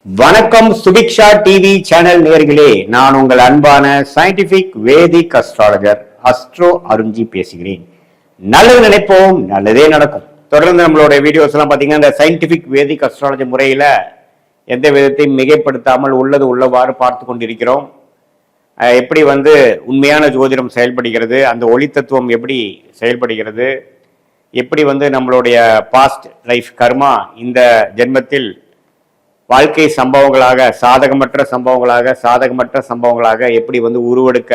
வணக்கம் Subiksha TV channel நேயர்களே, நான் உங்கள் அன்பான சயின்டிபிக் வேதிக் அஸ்ட்ராலஜர் அஸ்ட்ரோ அருஞ்சி பேசுகிறேன். நல்லது நினைப்போம், நல்லதே நடக்கும். தொடர்ந்து நம்மளோட வீடியோஸ் எல்லாம் பாத்தீங்கன்னா இந்த சயின்டிபிக் வேதிக் அஸ்ட்ராலஜி முறையில எந்த விதத்தையும் மிகைப்படுத்தாமல் உள்ளது உள்ளவாறு பார்த்து கொண்டிருக்கிறோம். எப்படி உண்மையான ஜோதிடம் செயல்படுகிறது, அந்த ஒளி தத்துவம் எப்படி செயல்படுகிறது, எப்படி நம்மளுடைய பாஸ்ட் லைஃப் கர்மா இந்த ஜென்மத்தில் வாழ்க்கை சம்பவங்களாக சாதகமற்ற சம்பவங்களாக எப்படி உருவெடுக்க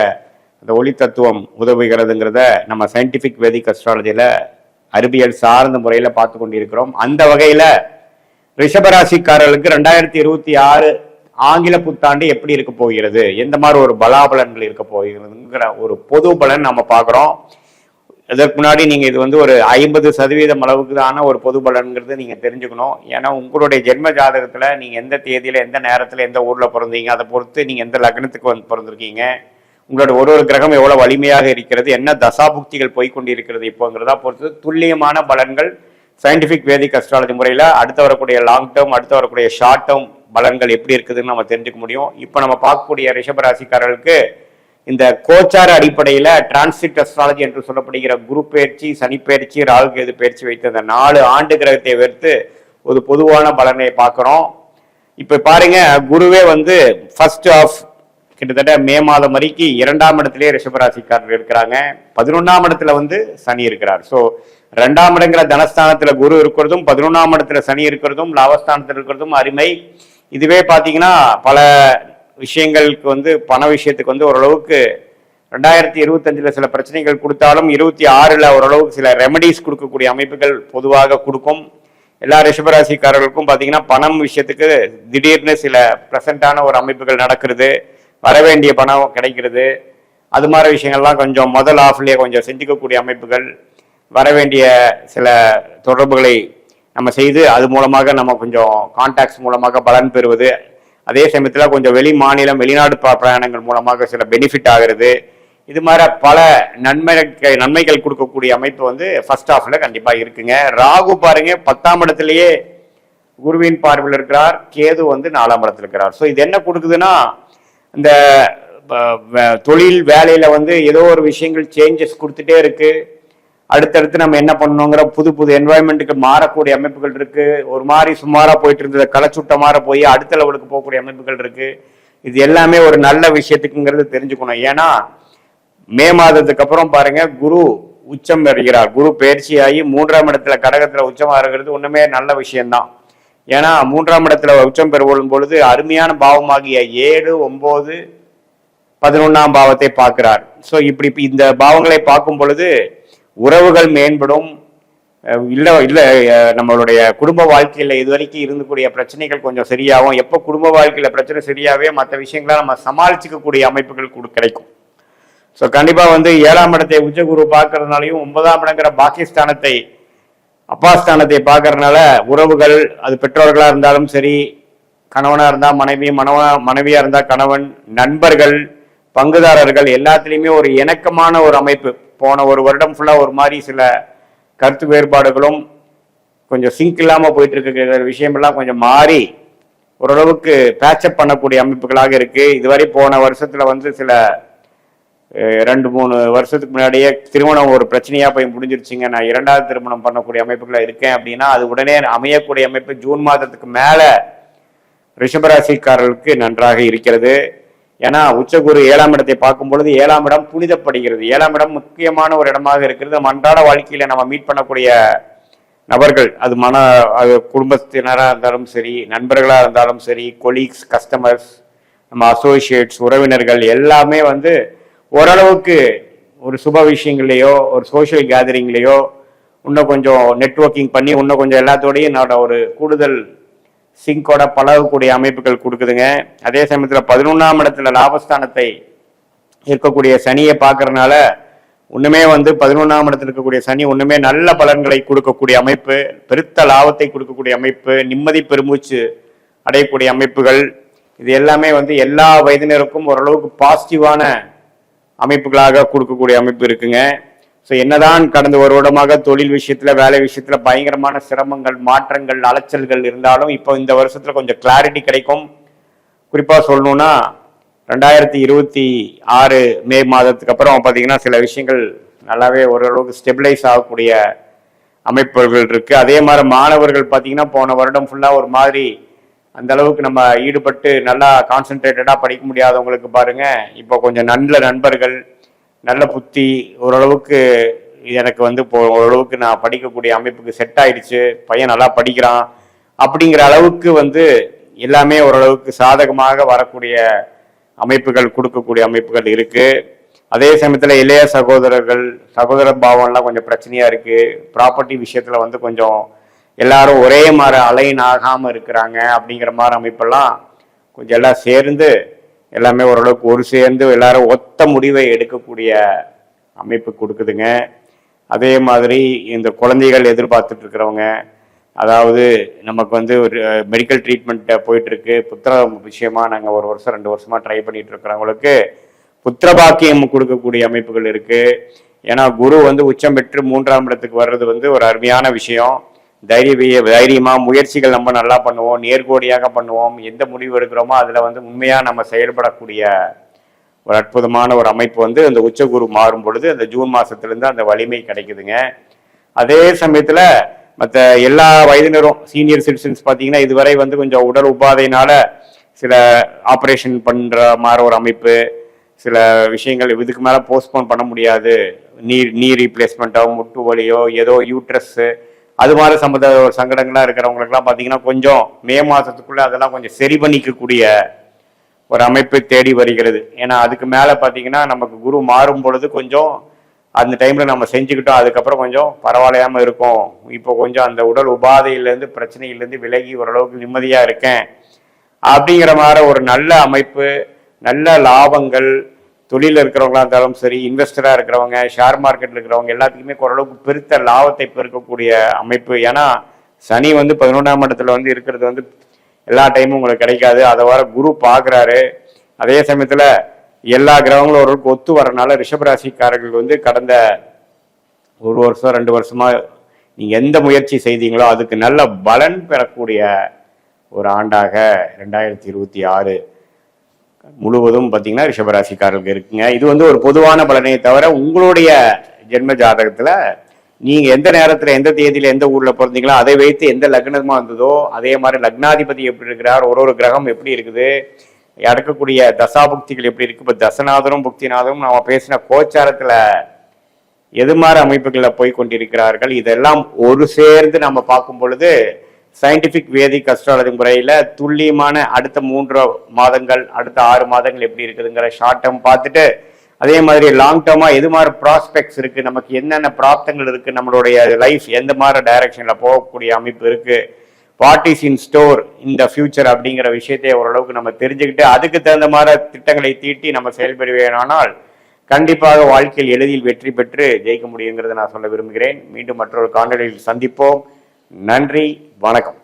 அந்த ஒளி தத்துவம் உதவுகிறதுங்கிறத நம்ம சயின்டிபிக் வேதிக் அஸ்ட்ராலஜியில அறிவியல் சார்ந்த முறையில பார்த்து கொண்டிருக்கிறோம். அந்த வகையில ரிஷபராசிக்காரர்களுக்கு 2026 ஆங்கில புத்தாண்டு எப்படி இருக்க போகிறது, எந்த மாதிரி ஒரு பலாபலன்கள் இருக்க போகிறதுங்கிற ஒரு பொது பலன் நம்ம பார்க்குறோம். இதற்கு முன்னாடி நீங்க இது ஒரு 50% அளவுக்கு தான ஒரு பொது பலன்கிறது நீங்க தெரிஞ்சுக்கணும். ஏன்னா உங்களுடைய ஜென்ம ஜாதகத்துல நீங்க எந்த தேதியில எந்த நேரத்துல எந்த ஊர்ல பிறந்தீங்க, அதை பொறுத்து நீங்க எந்த லக்னத்துக்கு பிறந்திருக்கீங்க, உங்களோட ஒரு கிரகம் எவ்வளவு வலிமையாக இருக்கிறது, என்ன தசாபுக்திகள் போய்கொண்டிருக்கிறது இப்போங்கிறதா பொறுத்து துல்லியமான பலன்கள் சயின்டிபிக் வேதிக் அஸ்ட்ராலஜி முறையில அடுத்து வரக்கூடிய லாங் டேர்ம் அடுத்து வரக்கூடிய ஷார்ட் டேர்ம் பலன்கள் எப்படி இருக்குதுன்னு நம்ம தெரிஞ்சுக்க முடியும். இப்போ நம்ம பார்க்கக்கூடிய ரிஷபராசிக்காரர்களுக்கு இந்த கோச்சார அடிப்படையில டிரான்சிட் அஸ்ட்ராலஜி என்று சொல்லப்படுகிற குரு பயிற்சி, சனி பயிற்சி, ராகு கேது பயிற்சி வைத்த அந்த 4 ஆண்டு கிரகத்தை வைத்து ஒரு பொதுவான பலனை பார்க்கிறோம். இப்ப பாருங்க, குருவே ஃபர்ஸ்ட் ஆஃப் கிட்டத்தட்ட மே மாதம் வரைக்கும் 2ஆம் இடத்திலே ரிஷபராசிக்காரர்கள் இருக்கிறாங்க. 11ஆம் இடத்துல சனி இருக்கிறார். ஸோ 2ஆம் இடங்கிற தனஸ்தானத்துல குரு இருக்கிறதும் 11ஆம் இடத்துல சனி இருக்கிறதும் லாபஸ்தானத்தில் இருக்கிறதும் அருமை. இதுவே பாத்தீங்கன்னா பல விஷயங்களுக்கு பண விஷயத்துக்கு ஓரளவுக்கு 2025 சில பிரச்சனைகள் கொடுத்தாலும் 26 ஓரளவுக்கு சில ரெமடிஸ் கொடுக்கக்கூடிய அமைப்புகள் பொதுவாக கொடுக்கும். எல்லா ரிஷபராசிக்காரர்களுக்கும் பார்த்தீங்கன்னா பணம் விஷயத்துக்கு திடீர்னு சில ப்ரெசண்டான ஒரு அமைப்புகள் நடக்கிறது, வரவேண்டிய பணம் கிடைக்கிறது, அது மாதிரி விஷயங்கள்லாம் கொஞ்சம் முதல் ஆஃப்லேயே கொஞ்சம் செஞ்சுக்கக்கூடிய அமைப்புகள், வரவேண்டிய சில தொடர்புகளை நம்ம செய்து அது மூலமாக நம்ம கொஞ்சம் கான்டாக்ட்ஸ் மூலமாக பலன் பெறுவது, அதே சமயத்தில் கொஞ்சம் வெளி மாநிலம் வெளிநாடு பிரயாணங்கள் மூலமாக சில பெனிஃபிட் ஆகிறது, இது மாதிரி பல நன்மைகள் கொடுக்கக்கூடிய அமைப்பு ஃபர்ஸ்ட் ஹாஃப்ல கண்டிப்பா இருக்குங்க. ராகு பாருங்க 10ஆம் இடத்திலேயே குருவின் பார்வையில் இருக்கிறார், கேது 4ஆம் இடத்துல இருக்கிறார். ஸோ இது என்ன கொடுக்குதுன்னா, இந்த தொழில் வேலையில ஏதோ ஒரு விஷயங்கள் சேஞ்சஸ் கொடுத்துட்டே இருக்கு. அடுத்தடுத்து நம்ம என்ன பண்ணணுங்கிற புது புது என்வாயன்மெண்ட்டுக்கு மாறக்கூடிய அமைப்புகள் இருக்கு. ஒரு மாதிரி சுமாரா போயிட்டு இருந்தது களைச்சுட்ட மாதிரி போய் அடுத்த லெவலுக்கு போகக்கூடிய அமைப்புகள் இருக்கு. இது எல்லாமே ஒரு நல்ல விஷயத்துக்குங்கிறது தெரிஞ்சுக்கணும். ஏன்னா மே மாதத்துக்கு அப்புறம் பாருங்க குரு உச்சம் பெறுகிறார். குரு பயிற்சியாகி 3ஆம் இடத்துல கடகத்துல உச்சமா இருக்கிறது ஒண்ணுமே நல்ல விஷயம்தான். ஏன்னா 3ஆம் இடத்துல உச்சம் பெறும் பொழுது அருமையான பாவமாகிய 7, 9, 11ஆம் பாவத்தை பார்க்கிறார். ஸோ இப்படி இந்த பாவங்களை பார்க்கும் பொழுது உறவுகள் மேம்படும். இல்ல நம்மளுடைய குடும்ப வாழ்க்கையில இதுவரைக்கும் இருந்தக்கூடிய பிரச்சனைகள் கொஞ்சம் சரியாகும். எப்போ குடும்ப வாழ்க்கையில பிரச்சனை சரியாவே மற்ற விஷயங்களை நம்ம சமாளிச்சுக்கக்கூடிய அமைப்புகள் கிடைக்கும். ஸோ கண்டிப்பா 7ஆம் இடத்தை உச்சகுரு பார்க்கறதுனாலையும் 9ஆம் இடங்கிற பாக்கியஸ்தானத்தை அப்பாஸ்தானத்தை பார்க்கறதுனால உறவுகள், அது பெற்றோர்களா இருந்தாலும் சரி, கணவனா இருந்தா மனைவி, மனைவியா இருந்தா கணவன், நண்பர்கள், பங்குதாரர்கள் எல்லாத்துலேயுமே ஒரு இணக்கமான ஒரு அமைப்பு. போன ஒரு வருடம் ஃபுல்லா ஒரு மாதிரி சில கருத்து வேறுபாடுகளும் கொஞ்சம் சிங்க் இல்லாம போயிட்டு இருக்க விஷயமெல்லாம் கொஞ்சம் மாறி ஓரளவுக்கு பேட்சப் பண்ணக்கூடிய அமைப்புகளாக இருக்கு. இதுவரை போன வருஷத்துல சில 2-3 வருஷத்துக்கு முன்னாடியே திருமணம் ஒரு பிரச்சனையா போய் முடிஞ்சிருச்சுங்க, நான் 2வது திருமணம் பண்ணக்கூடிய அமைப்புகளா இருக்கேன் அப்படின்னா அது உடனே அமையக்கூடிய அமைப்பு ஜூன் மாதத்துக்கு மேல ரிஷபராசிக்காரர்களுக்கு நன்றாக இருக்கிறது. ஏன்னா உச்சகுரு 7ஆம் இடத்தை பார்க்கும் பொழுது 7ஆம் இடம் புனிதப்படுகிறது. 7ஆம் இடம் முக்கியமான ஒரு இடமாக இருக்கிறது. நம்ம அன்றாட வாழ்க்கையில நம்ம மீட் பண்ணக்கூடிய நபர்கள், அது குடும்பத்தினராக இருந்தாலும் சரி, நண்பர்களாக இருந்தாலும் சரி, கொலீக்ஸ், கஸ்டமர்ஸ், நம்ம அசோசியேட்ஸ், உறவினர்கள் எல்லாமே ஓரளவுக்கு ஒரு சுப விஷயங்கள்லையோ ஒரு சோசியல் கேதரிங்லேயோ இன்னும் கொஞ்சம் நெட்வொர்க்கிங் பண்ணி இன்னும் கொஞ்சம் எல்லாத்தோடையும் ஒரு கூடுதல் சிங்கோட பழகக்கூடிய அமைப்புகள் கொடுக்குதுங்க. அதே சமயத்தில் 11ஆம் இடத்துல லாபஸ்தானத்தை இருக்கக்கூடிய சனியை பார்க்கறதுனால ஒண்ணுமே 11ஆம் இடத்துல இருக்கக்கூடிய சனி ஒண்ணுமே நல்ல பலன்களை கொடுக்கக்கூடிய அமைப்பு, பெருத்த லாபத்தை கொடுக்கக்கூடிய அமைப்பு, நிம்மதி பெருமூச்சு அடையக்கூடிய அமைப்புகள், இது எல்லாமே எல்லா வயதினருக்கும் ஓரளவுக்கு பாசிட்டிவான அமைப்புகளாக கொடுக்கக்கூடிய அமைப்பு இருக்குங்க. ஸோ என்னதான் கடந்த ஒரு வருடமாக தொழில் விஷயத்துல வேலை விஷயத்துல பயங்கரமான சிரமங்கள் மாற்றங்கள் அலைச்சல்கள் இருந்தாலும் இப்போ இந்த வருஷத்துல கொஞ்சம் கிளாரிட்டி கிடைக்கும். குறிப்பா சொல்லணும்னா 2026 மே மாதத்துக்கு அப்புறம் பார்த்தீங்கன்னா சில விஷயங்கள் நல்லாவே ஓரளவுக்கு ஸ்டெபிளைஸ் ஆகக்கூடிய அமைப்புகள் இருக்கு. அதே மாதிரி மாணவர்கள் பார்த்தீங்கன்னா போன வருடம் ஃபுல்லா ஒரு மாதிரி அந்த அளவுக்கு நம்ம ஈடுபட்டு நல்லா கான்சென்ட்ரேட்டடா படிக்க முடியாதவங்களுக்கு பாருங்க இப்போ கொஞ்சம் நல்ல நண்பர்கள் நல்ல புத்தி ஓரளவுக்கு எனக்கு வந்து இப்போ ஓரளவுக்கு நான் படிக்கக்கூடிய அமைப்புக்கு செட் ஆயிடுச்சு, பையன் நல்லா படிக்கிறான் அப்படிங்கிற அளவுக்கு வந்து எல்லாமே ஓரளவுக்கு சாதகமாக வரக்கூடிய அமைப்புகள் கொடுக்கக்கூடிய அமைப்புகள் இருக்கு. அதே சமயத்தில் இளைய சகோதர பாவம்லாம் கொஞ்சம் பிரச்சனையா இருக்கு. ப்ராப்பர்ட்டி விஷயத்துல வந்து கொஞ்சம் எல்லாரும் ஒரே மாதிரி அலைன் ஆகாம இருக்கிறாங்க அப்படிங்கிற மாதிரி அமைப்பெல்லாம் கொஞ்சம் எல்லாம் சேர்ந்து எல்லாமே ஓரளவுக்கு ஒரு சேர்ந்து எல்லாரும் ஒத்த முடிவை எடுக்கக்கூடிய அமைப்பு கொடுக்குதுங்க. அதே மாதிரி இந்த குழந்தைகள் எதிர்பார்த்துட்டு இருக்கிறவங்க, அதாவது நமக்கு வந்து ஒரு மெடிக்கல் ட்ரீட்மெண்ட் போயிட்டு இருக்கு, புத்திர விஷயமா நாங்கள் 1 வருஷம் 2 வருஷமா ட்ரை பண்ணிட்டு இருக்கிறவங்களுக்கு புத்திர பாக்கியம் கொடுக்கக்கூடிய அமைப்புகள் இருக்கு. ஏன்னா குரு வந்து உச்சம் பெற்று 3ஆம் இடத்துக்கு வர்றது வந்து ஒரு அருமையான விஷயம். தைரியமா முயற்சிகள் நம்ம நல்லா பண்ணுவோம், நேர்கோடியாக பண்ணுவோம், எந்த முடிவு எடுக்கிறோமோ அதுல வந்து உண்மையா நம்ம செயல்படக்கூடிய ஒரு அற்புதமான ஒரு அமைப்பு வந்து அந்த உச்சகுரு மாறும் பொழுது அந்த ஜூன் மாசத்திலிருந்து அந்த வலிமை கிடைக்குதுங்க. அதே சமயத்துல மற்ற எல்லா வயதினரும் சீனியர் சிட்டிசன்ஸ் பார்த்தீங்கன்னா இதுவரை வந்து கொஞ்சம் உடல் உபாதையினால சில ஆப்ரேஷன் பண்ற மாதிரி ஒரு அமைப்பு, சில விஷயங்கள் இதுக்கு மேல போஸ்ட்போன் பண்ண முடியாது, நீ ரீப்ளேஸ்மெண்ட்டோ முட்டு வலியோ ஏதோ யூட்ரஸ் அது மாதிரி சங்கடங்களா இருக்கிறவங்களுக்குலாம் பார்த்தீங்கன்னா கொஞ்சம் மே மாசத்துக்குள்ள அதெல்லாம் கொஞ்சம் சரி பண்ணிக்கக்கூடிய ஒரு அமைப்பு தேடி வருகிறது. ஏன்னா அதுக்கு மேல பார்த்தீங்கன்னா நமக்கு குரு மாறும் பொழுது கொஞ்சம் அந்த டைம்ல நம்ம செஞ்சுக்கிட்டோம், அதுக்கப்புறம் கொஞ்சம் பரவாயில்லையாம இருக்கும். இப்போ கொஞ்சம் அந்த உடல் உபாதையிலேருந்து பிரச்சனையிலேருந்து விலகி ஓரளவுக்கு நிம்மதியா இருக்கேன் அப்படிங்கிற மாதிரி ஒரு நல்ல அமைப்பு, நல்ல லாபங்கள், தொழில இருக்கிறவங்களா இருந்தாலும் சரி, இன்வெஸ்டரா இருக்கிறவங்க, ஷேர் மார்க்கெட்ல இருக்கிறவங்க எல்லாத்துக்குமே ஓரளவுக்கு பெருத்த லாபத்தை பெருக்கக்கூடிய அமைப்பு. ஏன்னா சனி வந்து 11ஆம் இடத்துல வந்து இருக்கிறது வந்து எல்லா டைமும் உங்களுக்கு கிடைக்காது. அதை வர குரு பாக்குறாரு. அதே சமயத்துல எல்லா கிரகங்களும் ஓரளவுக்கு ஒத்து வரனால ரிஷபராசிக்காரர்கள் வந்து கடந்த 1 வருஷம் 2 வருஷமா நீங்க எந்த முயற்சி செய்தீங்களோ அதுக்கு நல்ல பலன் பெறக்கூடிய ஒரு ஆண்டாக 2026 முழுவதும் பார்த்தீங்கன்னா ரிஷபராசிக்காரர்களுக்கு இருக்குங்க. இது வந்து ஒரு பொதுவான பலனை தவிர உங்களுடைய ஜென்ம ஜாதகத்துல நீங்க எந்த நேரத்துல எந்த தேதியில எந்த ஊர்ல பிறந்தீங்களோ அதை வைத்து எந்த லக்னமா இருந்ததோ அதே மாதிரி லக்னாதிபதி எப்படி இருக்கிறார், ஒரு கிரகம் எப்படி இருக்குது, அடக்கக்கூடிய தசாபுக்திகள் எப்படி இருக்கு, இப்போ தசநாதரும் புக்திநாதரும் நம்ம பேசின கோச்சாரத்துல எது மாதிரி அமைப்புகள்ல போய் கொண்டிருக்கிறார்கள், இதெல்லாம் ஒரு சேர்ந்து நம்ம பார்க்கும் பொழுது சயின்டிபிக் வேதிக் அஸ்ட்ராலஜி முறையில துல்லியமான அடுத்த 3 மாதங்கள் அடுத்த 6 மாதங்கள் எப்படி இருக்குதுங்கிற ஷார்ட் டேர்ம் பார்த்துட்டு அதே மாதிரி லாங் டேர்மா எது மாதிரி ப்ராஸ்பெக்ட்ஸ் இருக்கு, நமக்கு என்னென்ன பிராப்தங்கள் இருக்கு, நம்மளுடைய லைஃப் எந்த மாதிரி டைரக்ஷன்ல போகக்கூடிய அமைப்பு இருக்கு, வாட் இஸ் இன் ஸ்டோர் இந்த ஃபியூச்சர் அப்படிங்கிற விஷயத்தை ஓரளவுக்கு நம்ம தெரிஞ்சுக்கிட்டு அதுக்கு தகுந்த மாதிரி திட்டங்களை தீட்டி நம்ம செயல்படுவேனானால் கண்டிப்பாக வாழ்க்கையில் எளிதில் வெற்றி பெற்று ஜெயிக்க முடியுங்கிறத நான் சொல்ல விரும்புகிறேன். மீண்டும் மற்றொரு காணொலியில் சந்திப்போம். நன்றி, வணக்கம்.